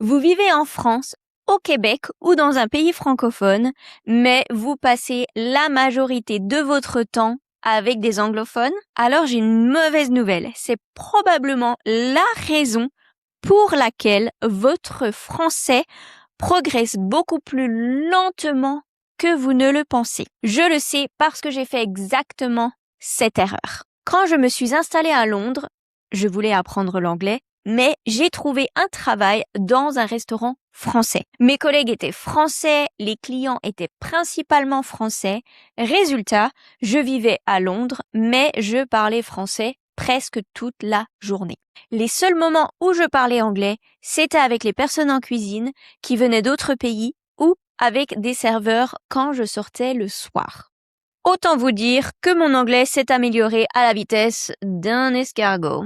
Vous vivez en France, au Québec ou dans un pays francophone, mais vous passez la majorité de votre temps avec des anglophones, alors j'ai une mauvaise nouvelle. C'est probablement la raison pour laquelle votre français progresse beaucoup plus lentement que vous ne le pensez. Je le sais parce que j'ai fait exactement cette erreur. Quand je me suis installée à Londres, je voulais apprendre l'anglais, mais j'ai trouvé un travail dans un restaurant français. Mes collègues étaient français, les clients étaient principalement français. Résultat, je vivais à Londres, mais je parlais français presque toute la journée. Les seuls moments où je parlais anglais, c'était avec les personnes en cuisine qui venaient d'autres pays ou avec des serveurs quand je sortais le soir. Autant vous dire que mon anglais s'est amélioré à la vitesse d'un escargot.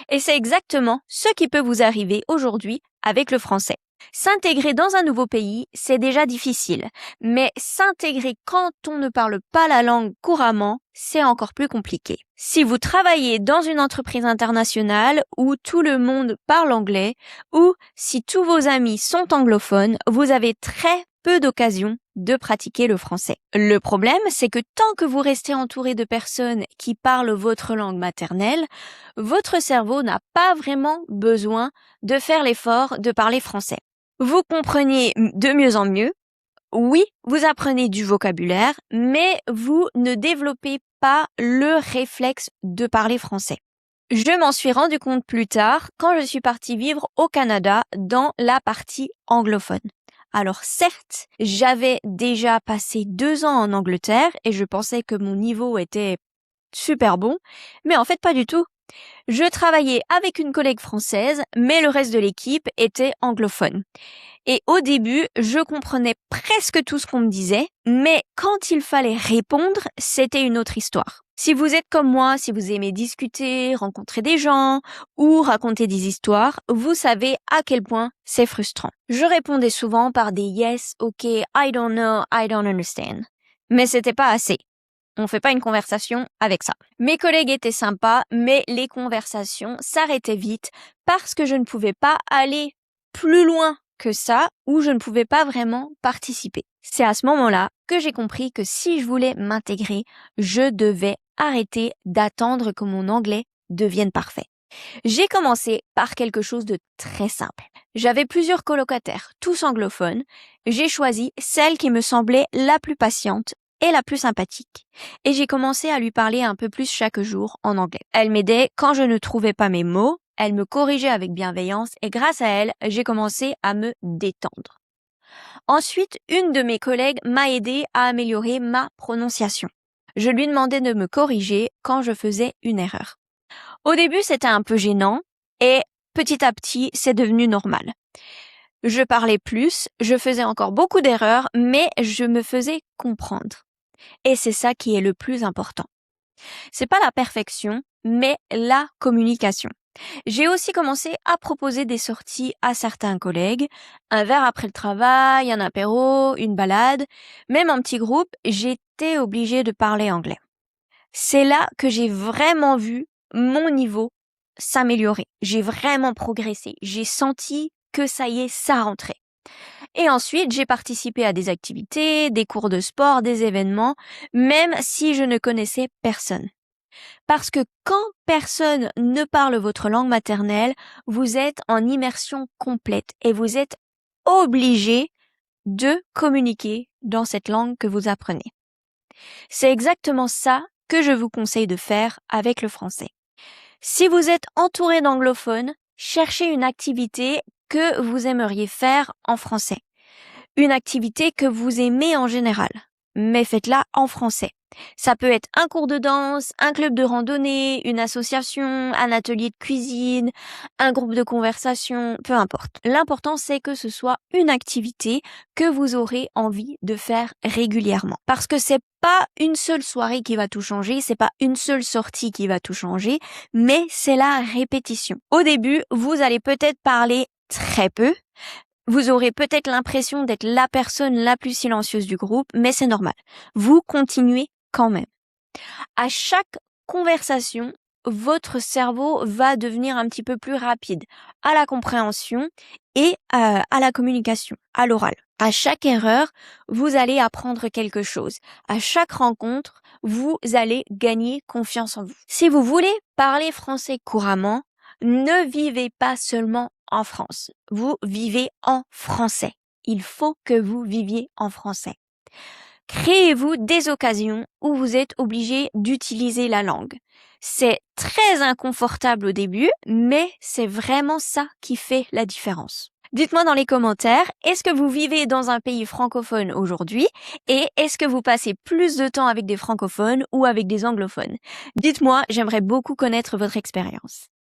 Et c'est exactement ce qui peut vous arriver aujourd'hui avec le français. S'intégrer dans un nouveau pays, c'est déjà difficile, mais s'intégrer quand on ne parle pas la langue couramment, c'est encore plus compliqué. Si vous travaillez dans une entreprise internationale où tout le monde parle anglais, ou si tous vos amis sont anglophones, vous avez très peu d'occasions de pratiquer le français. Le problème, c'est que tant que vous restez entouré de personnes qui parlent votre langue maternelle, votre cerveau n'a pas vraiment besoin de faire l'effort de parler français. Vous comprenez de mieux en mieux. Oui, vous apprenez du vocabulaire, mais vous ne développez pas le réflexe de parler français. Je m'en suis rendu compte plus tard quand je suis partie vivre au Canada dans la partie anglophone. Alors certes, j'avais déjà passé 2 ans en Angleterre et je pensais que mon niveau était super bon, mais en fait pas du tout. Je travaillais avec une collègue française, mais le reste de l'équipe était anglophone. Et au début, je comprenais presque tout ce qu'on me disait, mais quand il fallait répondre, c'était une autre histoire. Si vous êtes comme moi, si vous aimez discuter, rencontrer des gens ou raconter des histoires, vous savez à quel point c'est frustrant. Je répondais souvent par des yes, ok, I don't know, I don't understand. Mais c'était pas assez. On fait pas une conversation avec ça. Mes collègues étaient sympas, mais les conversations s'arrêtaient vite parce que je ne pouvais pas aller plus loin que ça ou je ne pouvais pas vraiment participer. C'est à ce moment-là que j'ai compris que si je voulais m'intégrer, je devais arrêter d'attendre que mon anglais devienne parfait. J'ai commencé par quelque chose de très simple. J'avais plusieurs colocataires, tous anglophones. J'ai choisi celle qui me semblait la plus patiente et la plus sympathique. Et j'ai commencé à lui parler un peu plus chaque jour en anglais. Elle m'aidait quand je ne trouvais pas mes mots, elle me corrigeait avec bienveillance et grâce à elle, j'ai commencé à me détendre. Ensuite, une de mes collègues m'a aidé à améliorer ma prononciation. Je lui demandais de me corriger quand je faisais une erreur. Au début, c'était un peu gênant et petit à petit, c'est devenu normal. Je parlais plus, je faisais encore beaucoup d'erreurs, mais je me faisais comprendre. Et c'est ça qui est le plus important. C'est pas la perfection, mais la communication. J'ai aussi commencé à proposer des sorties à certains collègues, un verre après le travail, un apéro, une balade, même en petit groupe, j'étais obligée de parler anglais. C'est là que j'ai vraiment vu mon niveau s'améliorer. J'ai vraiment progressé. J'ai senti que ça y est, ça rentrait. Et ensuite, j'ai participé à des activités, des cours de sport, des événements, même si je ne connaissais personne. Parce que quand personne ne parle votre langue maternelle, vous êtes en immersion complète et vous êtes obligé de communiquer dans cette langue que vous apprenez. C'est exactement ça que je vous conseille de faire avec le français. Si vous êtes entouré d'anglophones, cherchez une activité que vous aimeriez faire en français. Une activité que vous aimez en général, mais faites-la en français. Ça peut être un cours de danse, un club de randonnée, une association, un atelier de cuisine, un groupe de conversation, peu importe. L'important, c'est que ce soit une activité que vous aurez envie de faire régulièrement. Parce que c'est pas une seule soirée qui va tout changer, c'est pas une seule sortie qui va tout changer, mais c'est la répétition. Au début, vous allez peut-être parler très peu. Vous aurez peut-être l'impression d'être la personne la plus silencieuse du groupe, mais c'est normal. Vous continuez quand même. À chaque conversation, votre cerveau va devenir un petit peu plus rapide à la compréhension et à la communication, à l'oral. À chaque erreur, vous allez apprendre quelque chose. À chaque rencontre, vous allez gagner confiance en vous. Si vous voulez parler français couramment, ne vivez pas seulement en France. Vous vivez en français. Il faut que vous viviez en français. Créez-vous des occasions où vous êtes obligé d'utiliser la langue. C'est très inconfortable au début, mais c'est vraiment ça qui fait la différence. Dites-moi dans les commentaires, est-ce que vous vivez dans un pays francophone aujourd'hui et est-ce que vous passez plus de temps avec des francophones ou avec des anglophones? Dites-moi, j'aimerais beaucoup connaître votre expérience.